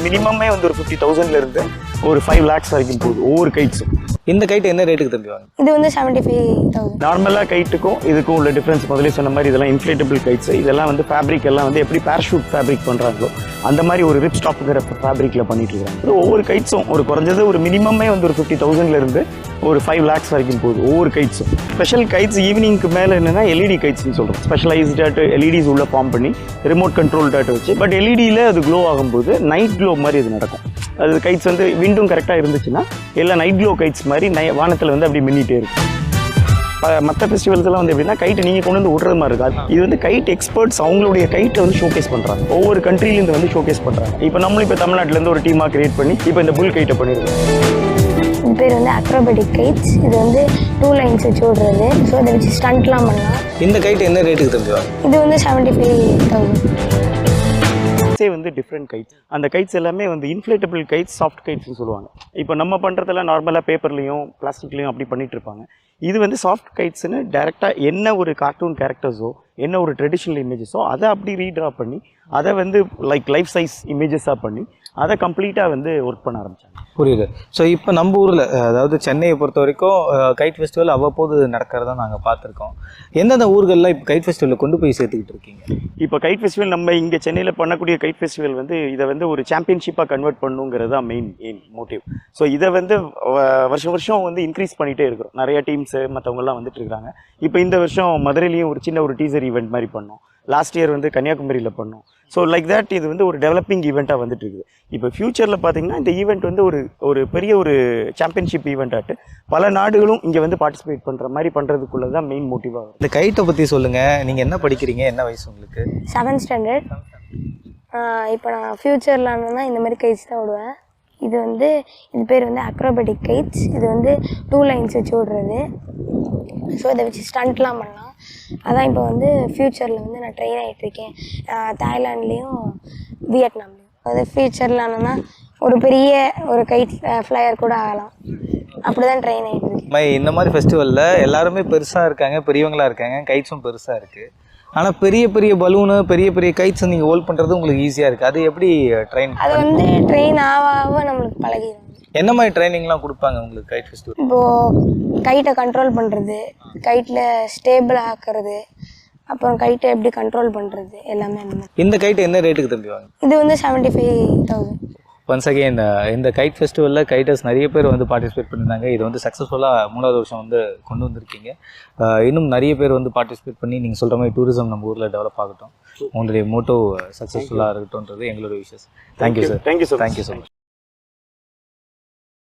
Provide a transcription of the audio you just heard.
மினிமமே வந்து ஒரு 50,000ல இருந்து ஒரு 5 lakhs வரைக்கும் போகுது ஒவ்வொரு கைட்ஸும். இந்த கைட் என்ன ரேட்டுக்கு தருவாங்க? இது வந்து 75,000. நார்மலாக கைட்டுக்கும் இதுக்கும் உள்ள டிஃப்ரென்ஸ் முதலே சொன்ன மாதிரி இதெல்லாம் இன்ஃப்ளேட்டபிள் கைட்ஸ். இதெல்லாம் வந்து ஃபேப்ரிக் எல்லாம் வந்து எப்படி பேராஷூட் ஃபேப்ரிக் பண்ணுறாங்களோ அந்த மாதிரி ஒரு ரிப் ஸ்டாப்புங்கிற ஃபேப்ரிக்கில் பண்ணிட்டு இருக்காங்க. ஒவ்வொரு கைட்ஸும் ஒரு குறைஞ்சது ஒரு மினிமமே வந்து ஒரு 50,000ல இருந்து ஒரு 5 lakhs வரைக்கும் போகுது ஒவ்வொரு கைட்ஸும். ஸ்பெஷல் கைட்ஸ் ஈவினிங்க்கு மேலே என்னன்னா எல்இடி கைட்ஸ்னு சொல்கிறோம். ஸ்பெஷலைஸ்டாட்டு எல்இடிஸ் உள்ள ஃபார்ம் பண்ணி ரிமோட் கண்ட்ரோல் டாட்டு வச்சு பட் எல்இடியில் அது க்ளோ ஆகும்போது நைட் க்ளோ மாதிரி இது நடக்கும். அது கைட்ஸ் வந்து விண்டும் கரெக்டாக இருந்துச்சுன்னா எல்லாம் நைட் க்ளோ கைட்ஸ் மாதிரி வானத்தில் வந்து அப்படி மின்னிட்டே இருக்கும். மற்ற ஃபெஸ்டிவல்ஸ்லாம் வந்து எப்படின்னா கைட்டு நீங்கள் கொண்டு வந்து விடுறது மாதிரி இருக்காது. இது வந்து கைட் எக்ஸ்பர்ட்ஸ் அவங்களுடைய கைட்டை வந்து ஷோகேஸ் பண்ணுறாங்க. ஒவ்வொரு கண்ட்ரிலேருந்து வந்து ஷோகேஸ் பண்ணுறாங்க. இப்போ நம்மளும் இப்போ தமிழ்நாட்டிலேருந்து ஒரு டீமாக கிரியேட் பண்ணி இப்போ இந்த புல் கைட்டை பண்ணியிருக்கோம். இது பேர் வந்து அக்ரோபேட்டிக் கைட்ஸ். இது வந்து 2 lines வச்சு விடுறது. ஸோ அதை வச்சு ஸ்டண்ட்லாம் பண்ணலாம். இந்த கைட் என்ன ரேட்டுக்கு தருவாங்க? இது வந்து 75,000. வந்து டிஃப்ரெண்ட் கைட்ஸ். அந்த கைட்ஸ் எல்லாமே வந்து இன்ஃப்ளேட்டபிள் கைட்ஸ், சாஃப்ட் கைட்ஸ்னு சொல்லுவாங்க. இப்போ நம்ம பண்ணுறதெல்லாம் நார்மலாக பேப்பர்லையும் பிளாஸ்டிக்லையும் அப்படி பண்ணிட்டு இருப்பாங்க. இது வந்து சாஃப்ட் கைட்ஸ்னு டேரெக்டாக என்ன ஒரு கார்ட்டூன் கேரக்டர்ஸோ என்ன ஒரு ட்ரெடிஷ்னல் இமேஜஸோ அதை அப்படி ரீட்ரா பண்ணி அதை வந்து லைஃப் சைஸ் இமேஜஸாக பண்ணி அதை கம்ப்ளீட்டாக வந்து ஒர்க் பண்ண ஆரம்பித்தாங்க. புரியுது. ஸோ இப்போ நம்ம ஊரில் அதாவது சென்னையை பொறுத்த வரைக்கும் கைட் ஃபெஸ்டிவல் அவ்வப்போது நடக்கிறதா நாங்கள் பார்த்துருக்கோம். எந்தெந்த ஊர்களில் இப்போ கைட் ஃபெஸ்டிவலில் கொண்டு போய் சேர்த்துக்கிட்டு இருக்கீங்க? இப்போ கைட் ஃபெஸ்டிவல் நம்ம இங்கே சென்னையில் பண்ணக்கூடிய கைட் ஃபெஸ்டிவல் வந்து இதை வந்து ஒரு சாம்பியன்ஷிப்பாக கன்வெர்ட் பண்ணுங்கிறது தான் மெயின் மோட்டிவ். ஸோ இதை வந்து வருஷம் வருஷம் வந்து இன்க்ரீஸ் பண்ணிகிட்டே இருக்கிறோம். நிறைய டீம்ஸு மற்றவங்கலாம் வந்துட்டு இருக்காங்க. இப்போ இந்த வருஷம் மதுரையிலையும் ஒரு சின்ன ஒரு டீசர் ஈவெண்ட் மாதிரி பண்ணோம். லாஸ்ட் இயர் வந்து கன்னியாகுமரியில் பண்ணோம். ஸோ லைக் தேட் இது வந்து ஒரு டெவலப்பிங் ஈவெண்ட்டாக வந்துட்டு இருக்குது. இப்போ ஃபியூச்சரில் பார்த்தீங்கன்னா இந்த ஈவெண்ட் வந்து ஒரு பெரிய ஒரு சாம்பியன்ஷிப் ஈவெண்ட்டாட்டு பல நாடுகளும் இங்கே வந்து பார்ட்டிசிபேட் பண்ணுற மாதிரி பண்ணுறதுக்குள்ள தான் மெயின் மோட்டிவாக வரும். இந்த கைட்டை பற்றி சொல்லுங்கள். நீங்கள் என்ன படிக்கிறீங்க? என்ன வயசு உங்களுக்கு? 7th standard. இப்போ நான் ஃப்யூச்சரில் ஆனதுன்னா இந்த மாதிரி கைட்ஸ் தான் விடுவேன். இது பேர் வந்து அக்ரோபேட்டிக் கைட்ஸ். இது வந்து 2 lines வச்சு விடுறது. ஸோ இதை வச்சு ஸ்டண்ட்லாம் பண்ணலாம். அதான் இப்போ வந்து ஃப்யூச்சரில் வந்து நான் ட்ரெயின் ஆகிட்டுருக்கேன். தாய்லாண்ட்லேயும் வியட்நாம்லேயும். அது ஃப்யூச்சரில் ஆனதுன்னா ஒரு பெரிய ஒரு கைட் ஃப்ளையர் கூட ஆகலாம். அப்படி தான் ட்ரெயின் ஆகிட்டுருக்கேன். இந்த மாதிரி ஃபெஸ்டிவலில் எல்லாருமே பெருசாக இருக்காங்க, பெரியவங்களாக இருக்காங்க, கைட்ஸும் பெருசாக இருக்குது. ஆனால் பெரிய பெரிய பலூனு பெரிய பெரிய கைட்ஸ் நீங்கள் ஹோல்ட் பண்ணுறது உங்களுக்கு ஈஸியாக இருக்குது. அது எப்படி ட்ரெயின்? அது வந்து ட்ரெயின் ஆக நம்மளுக்கு பழகிடும். என்ன மாதிரி ட்ரைனிங்லாம் கொடுப்பாங்க உங்களுக்கு கைட் ஃபெஸ்டிவல்? இப்போது கைட்டை கண்ட்ரோல் பண்ணுறது, கைட்டில் ஸ்டேபிள் ஆக்குறது, அப்புறம் கைட்டை எப்படி கண்ட்ரோல் பண்ணுறது எல்லாமே அந்த மாதிரி. இந்த கைட் என்ன ரேட்டுக்கு தருவாங்க? இது வந்து 75,000. ஒன்ஸ் அகெயின் இந்த கைட் ஃபெஸ்டிவலில் கைட்டர்ஸ் நிறைய பேர் வந்து பார்ட்டிசிபேட் பண்ணியிருந்தாங்க. இது வந்து சக்ஸஸ்ஃபுல்லாக 3வது வருஷம் வந்து கொண்டு வந்திருக்கீங்க. இன்னும் நிறைய பேர் வந்து பார்ட்டிசிபேட் பண்ணி நீங்கள் சொல்கிற மாதிரி டூரிசம் நம்ம ஊரில் டெவலப் ஆகட்டும், உங்களுடைய மோட்டோ சக்ஸஸ்ஃபுல்லாக இருக்கட்டும்ன்றது எங்களுடைய wishes. Thank you sir. Thank you sir. Thank you so much.